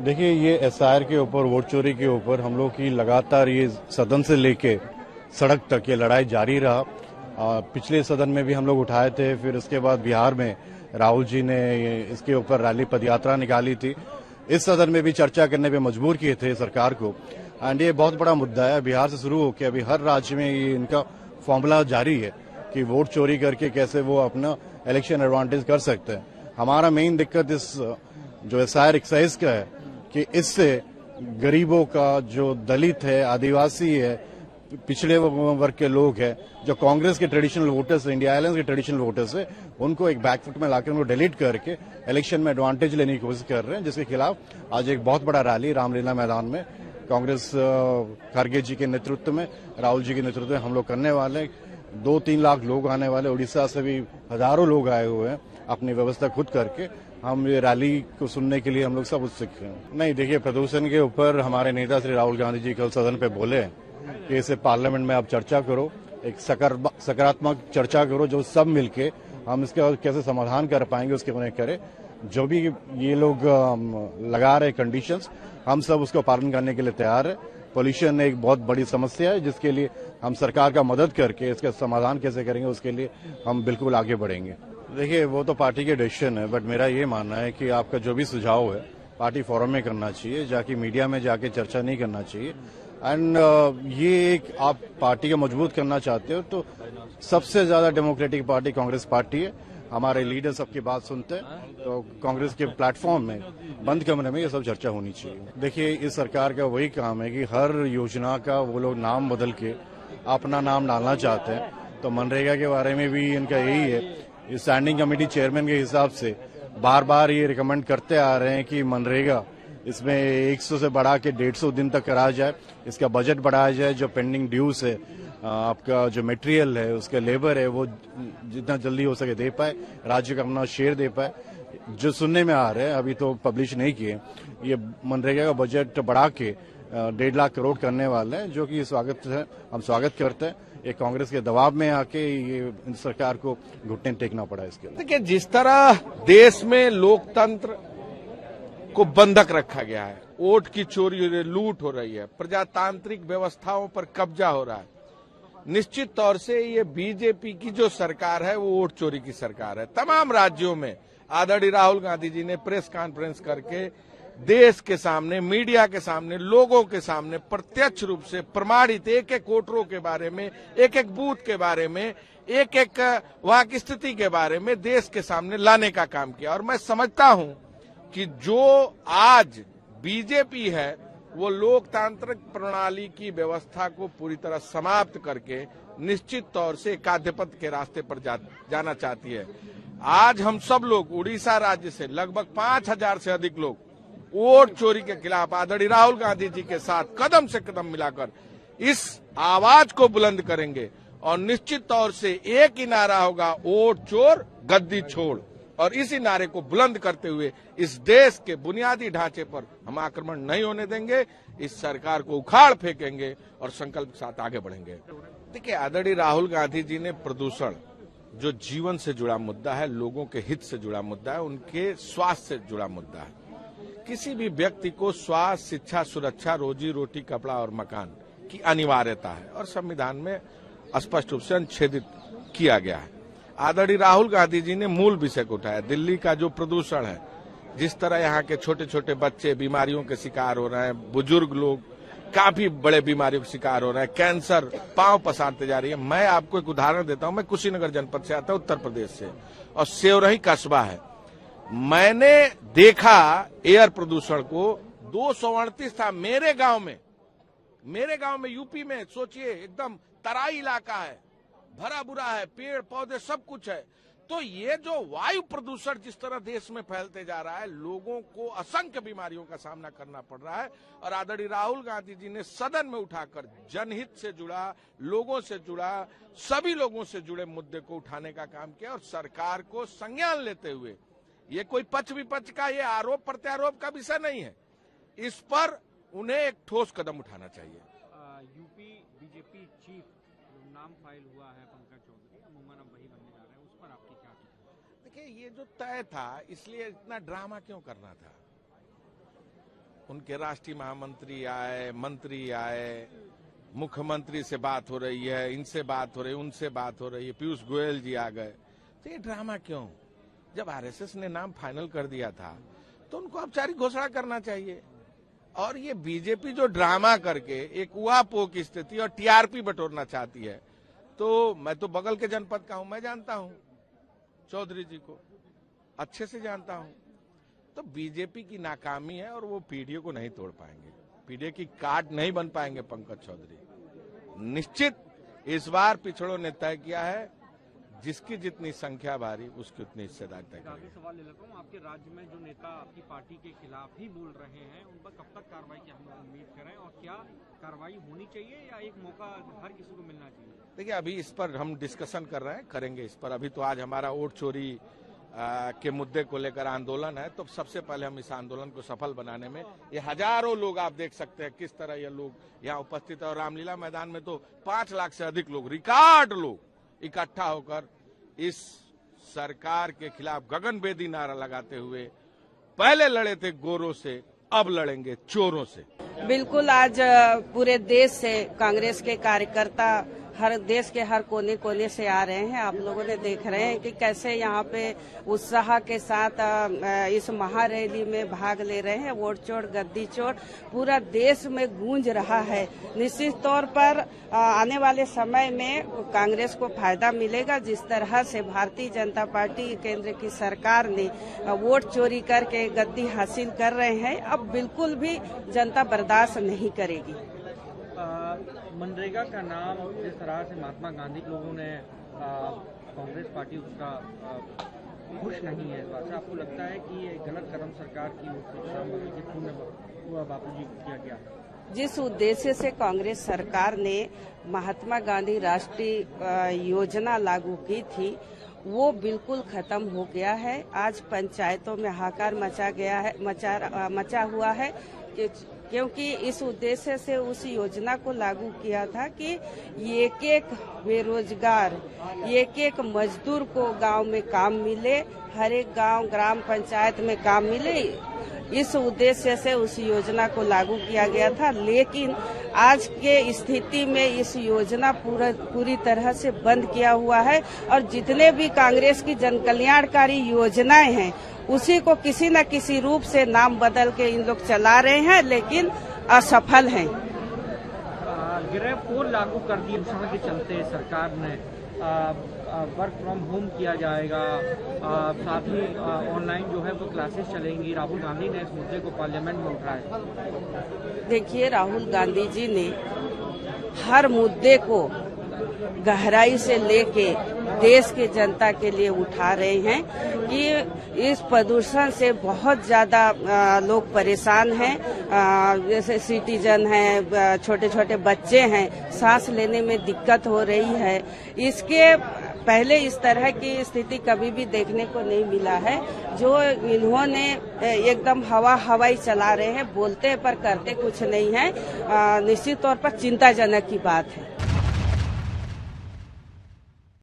देखिए, ये एसआईआर के ऊपर, वोट चोरी के ऊपर हम लोग की लगातार ये सदन से लेके सड़क तक ये लड़ाई जारी रहा। पिछले सदन में भी हम लोग उठाए थे, फिर उसके बाद बिहार में राहुल जी ने इसके ऊपर रैली पदयात्रा निकाली थी। इस सदन में भी चर्चा करने पे मजबूर किए थे सरकार को। एंड ये बहुत बड़ा मुद्दा है। बिहार से शुरू होकर अभी हर राज्य में ये इनका फॉर्मूला जारी है कि वोट चोरी करके कैसे वो अपना इलेक्शन एडवांटेज कर सकते हैं। हमारा मेन दिक्कत इस जो एसआईआर एक्साइज का है कि इससे गरीबों का, जो दलित है, आदिवासी है, पिछड़े वर्ग के लोग हैं, जो कांग्रेस के ट्रेडिशनल वोटर्स, इंडिया अलायंस के ट्रेडिशनल वोटर्स है, उनको एक बैकफुट में लाकर उनको डिलीट करके इलेक्शन में एडवांटेज लेने की कोशिश कर रहे हैं, जिसके खिलाफ आज एक बहुत बड़ा रैली रामलीला मैदान में कांग्रेस खड़गे जी के नेतृत्व में, राहुल जी के नेतृत्व में हम लोग करने वाले हैं। 2-3 लाख लोग आने वाले, उड़ीसा से भी हजारों लोग आए हुए हैं अपनी व्यवस्था खुद करके। हम ये रैली को सुनने के लिए हम लोग सब उत्सुक हैं। नहीं, देखिए, प्रदूषण के ऊपर हमारे नेता श्री राहुल गांधी जी कल सदन पे बोले कि इसे पार्लियामेंट में आप चर्चा करो, एक सकारात्मक चर्चा करो, जो सब मिलके हम इसका कैसे समाधान कर पाएंगे उसके बने करें। जो भी ये लोग लगा रहे कंडीशंस, हम सब उसको पालन करने के लिए तैयार है। पोल्यूशन एक बहुत बड़ी समस्या है, जिसके लिए हम सरकार का मदद करके इसका समाधान कैसे करेंगे उसके लिए हम बिल्कुल आगे बढ़ेंगे। देखिए, वो तो पार्टी के डिसीजन है, बट मेरा ये मानना है कि आपका जो भी सुझाव है पार्टी फोरम में करना चाहिए, जाके मीडिया में जाके चर्चा नहीं करना चाहिए। एंड ये एक आप पार्टी को मजबूत करना चाहते हो तो सबसे ज्यादा डेमोक्रेटिक पार्टी कांग्रेस पार्टी है। हमारे लीडर सबकी बात सुनते हैं, तो कांग्रेस के प्लेटफॉर्म में बंद कमरे में ये सब चर्चा होनी चाहिए। देखिए, इस सरकार का वही काम है कि हर योजना का वो लोग नाम बदल के अपना नाम डालना चाहते हैं। तो मनरेगा के बारे में भी इनका यही है। स्टैंडिंग कमेटी चेयरमैन के हिसाब से बार बार ये रिकमेंड करते आ रहे हैं कि मनरेगा इसमें 100 से बढ़ा के 150 दिन तक कराया जाए, इसका बजट बढ़ाया जाए, जो पेंडिंग ड्यूज है, आपका जो मटेरियल है, उसका लेबर है, वो जितना जल्दी हो सके दे पाए, राज्य का अपना शेयर दे पाए। जो सुनने में आ रहे हैं, अभी तो पब्लिश नहीं किए, ये मनरेगा का बजट बढ़ा के 1.5 लाख करोड़ करने वाले हैं, जो कि स्वागत है, हम स्वागत करते हैं। ये कांग्रेस के दबाव में आके ये सरकार को घुटने टेकना पड़ा इसके लिए। देखिए, जिस तरह देश में लोकतंत्र को बंधक रखा गया है, वोट की चोरी हो रही है, लूट हो रही है, प्रजातांत्रिक व्यवस्थाओं पर कब्जा हो रहा है, निश्चित तौर से ये बीजेपी की जो सरकार है वो वोट चोरी की सरकार है। तमाम राज्यों में आदरणीय राहुल गांधी जी ने प्रेस कॉन्फ्रेंस करके देश के सामने, मीडिया के सामने, लोगों के सामने प्रत्यक्ष रूप से प्रमाणित एक एक वोटरों के बारे में, एक एक बूथ के बारे में, एक एक वहां की स्थिति के बारे में देश के सामने लाने का काम किया। और मैं समझता हूं कि जो आज बीजेपी है वो लोकतांत्रिक प्रणाली की व्यवस्था को पूरी तरह समाप्त करके निश्चित तौर से एकाधिपत्य के रास्ते पर जाना चाहती है। आज हम सब लोग उड़ीसा राज्य से लगभग 5000 से अधिक लोग वोट चोरी के खिलाफ आदरणीय राहुल गांधी जी के साथ कदम से कदम मिलाकर इस आवाज को बुलंद करेंगे और निश्चित तौर से एक ही नारा होगा, वोट चोर गद्दी छोड़। और इसी नारे को बुलंद करते हुए इस देश के बुनियादी ढांचे पर हम आक्रमण नहीं होने देंगे, इस सरकार को उखाड़ फेंकेंगे और संकल्प के साथ आगे बढ़ेंगे। देखिए, आदरणीय राहुल गांधी जी ने प्रदूषण, जो जीवन से जुड़ा मुद्दा है, लोगों के हित से जुड़ा मुद्दा है, उनके स्वास्थ्य से जुड़ा मुद्दा है। किसी भी व्यक्ति को स्वास्थ्य, शिक्षा, सुरक्षा, रोजी रोटी, कपड़ा और मकान की अनिवार्यता है और संविधान में स्पष्ट रूप से अनुच्छेदित किया गया है। आदरणीय राहुल गांधी जी ने मूल विषय को उठाया, दिल्ली का जो प्रदूषण है, जिस तरह यहाँ के छोटे छोटे बच्चे बीमारियों के शिकार हो रहे हैं, बुजुर्ग लोग काफी बड़े बीमारियों के शिकार हो रहे हैं, कैंसर पांव पसारते जा रही है। मैं आपको एक उदाहरण देता हूं, मैं कुशीनगर जनपद से आता हूं, उत्तर प्रदेश से, और सेवरही कस्बा है। मैंने देखा एयर प्रदूषण को, 238 था मेरे गांव में यूपी में। सोचिए, एकदम तराई इलाका है, भरा बुरा है, पेड़ पौधे सब कुछ है। तो ये जो वायु प्रदूषण जिस तरह देश में फैलते जा रहा है, लोगों को असंख्य बीमारियों का सामना करना पड़ रहा है। और आदरणीय राहुल गांधी जी ने सदन में उठाकर जनहित से जुड़ा, लोगों से जुड़ा, सभी लोगों से जुड़े मुद्दे को उठाने का काम किया और सरकार को संज्ञान लेते हुए, ये कोई पक्ष विपक्ष का ये आरोप प्रत्यारोप का विषय नहीं है, इस पर उन्हें एक ठोस कदम उठाना चाहिए। यूपी बीजेपी चीफ नाम फाइल हुआ है पंकज चौधरी, अमूमन अब वही बनने जा रहे हैं, उस पर आपकी क्या टिप्पणी? देखिए, ये जो तय था, इसलिए इतना ड्रामा क्यों करना था? उनके राष्ट्रीय महामंत्री आए, मंत्री आए, मुख्यमंत्री से बात हो रही है, इनसे बात हो रही है, उनसे बात हो रही है, पीयूष गोयल जी आ गए। तो ये ड्रामा क्यों? जब आरएसएस ने नाम फाइनल कर दिया था तो उनको औपचारिक घोषणा करना चाहिए। और ये बीजेपी जो ड्रामा करके एक उहापोह की स्थिति और टीआरपी बटोरना चाहती है, तो मैं तो बगल के जनपद का हूं, मैं जानता हूं चौधरी जी को, अच्छे से जानता हूं। तो बीजेपी की नाकामी है और वो पीडीए को नहीं तोड़ पाएंगे, पीडीए की काट नहीं बन पाएंगे पंकज चौधरी। निश्चित इस बार पिछड़ों ने तय किया है, जिसकी जितनी संख्या भारी उसकी उतनी हिस्सेदारी तय करेगी। सवाल ले लेता हूँ, आपके राज्य में जो नेता आपकी पार्टी के खिलाफ ही बोल रहे हैं, उन पर कब तक कार्रवाई की हम उम्मीद करें, और क्या कार्रवाई होनी चाहिए या एक मौका हर किसी को मिलना चाहिए? देखिए, अभी इस पर हम डिस्कशन कर रहे हैं, करेंगे इस पर। अभी तो आज हमारा वोट चोरी के मुद्दे को लेकर आंदोलन है, तो सबसे पहले हम इस आंदोलन को सफल बनाने में, ये हजारों लोग आप देख सकते हैं किस तरह ये लोग यहाँ उपस्थित है। और रामलीला मैदान में तो 5 लाख से अधिक लोग, रिकॉर्ड लोग इकट्ठा होकर इस सरकार के खिलाफ गगनभेदी नारा लगाते हुए, पहले लड़े थे गोरों से, अब लड़ेंगे चोरों से। बिल्कुल, आज पूरे देश से कांग्रेस के कार्यकर्ता हर देश के हर कोने कोने से आ रहे हैं। आप लोगों ने देख रहे हैं कि कैसे यहाँ पे उत्साह के साथ इस महारैली में भाग ले रहे हैं। वोट चोर गद्दी चोर पूरा देश में गूंज रहा है। निश्चित तौर पर आने वाले समय में कांग्रेस को फायदा मिलेगा। जिस तरह से भारतीय जनता पार्टी केंद्र की सरकार ने वोट चोरी करके गद्दी हासिल कर रहे हैं, अब बिल्कुल भी जनता बर्दाश्त नहीं करेगी। मनरेगा का नाम जिस तरह से महात्मा गांधी लोगों ने कांग्रेस पार्टी उसका खुश नहीं है, इस बात से आपको लगता है कि ये गलत कदम सरकार की ओर से किसान बगल के पूर्ण बापूजी को किया गया? जिस उद्देश्य से कांग्रेस सरकार ने महात्मा गांधी राष्ट्रीय योजना लागू की थी, वो बिल्कुल खत्म हो गया है। आज पंचायतों में हाहाकार मचा हुआ है क्योंकि इस उद्देश्य से उस योजना को लागू किया था कि एक एक बेरोजगार, एक एक मजदूर को गांव में काम मिले, हर एक गांव ग्राम पंचायत में काम मिले। इस उद्देश्य से उस योजना को लागू किया गया था। लेकिन आज के स्थिति में इस योजना पूरी तरह से बंद किया हुआ है और जितने भी कांग्रेस की जनकल्याणकारी योजनाएं हैं उसी को किसी न किसी रूप से नाम बदल के इन लोग चला रहे हैं, लेकिन असफल हैं। गृह कोड लागू कर दिए समय के चलते सरकार ने वर्क फ्रॉम होम किया जाएगा, साथ ही ऑनलाइन जो है वो क्लासेस चलेंगी। राहुल गांधी ने इस मुद्दे को पार्लियामेंट में उठाया। देखिए, राहुल गांधी जी ने हर मुद्दे को गहराई से लेके देश के जनता के लिए उठा रहे हैं कि इस प्रदूषण से बहुत ज्यादा लोग परेशान हैं। जैसे सिटीजन हैं, छोटे छोटे बच्चे हैं, सांस लेने में दिक्कत हो रही है। इसके पहले इस तरह की स्थिति कभी भी देखने को नहीं मिला है। जो इन्होंने एकदम हवाई चला रहे हैं, बोलते पर करते कुछ नहीं है। निश्चित तौर पर चिंताजनक की बात है।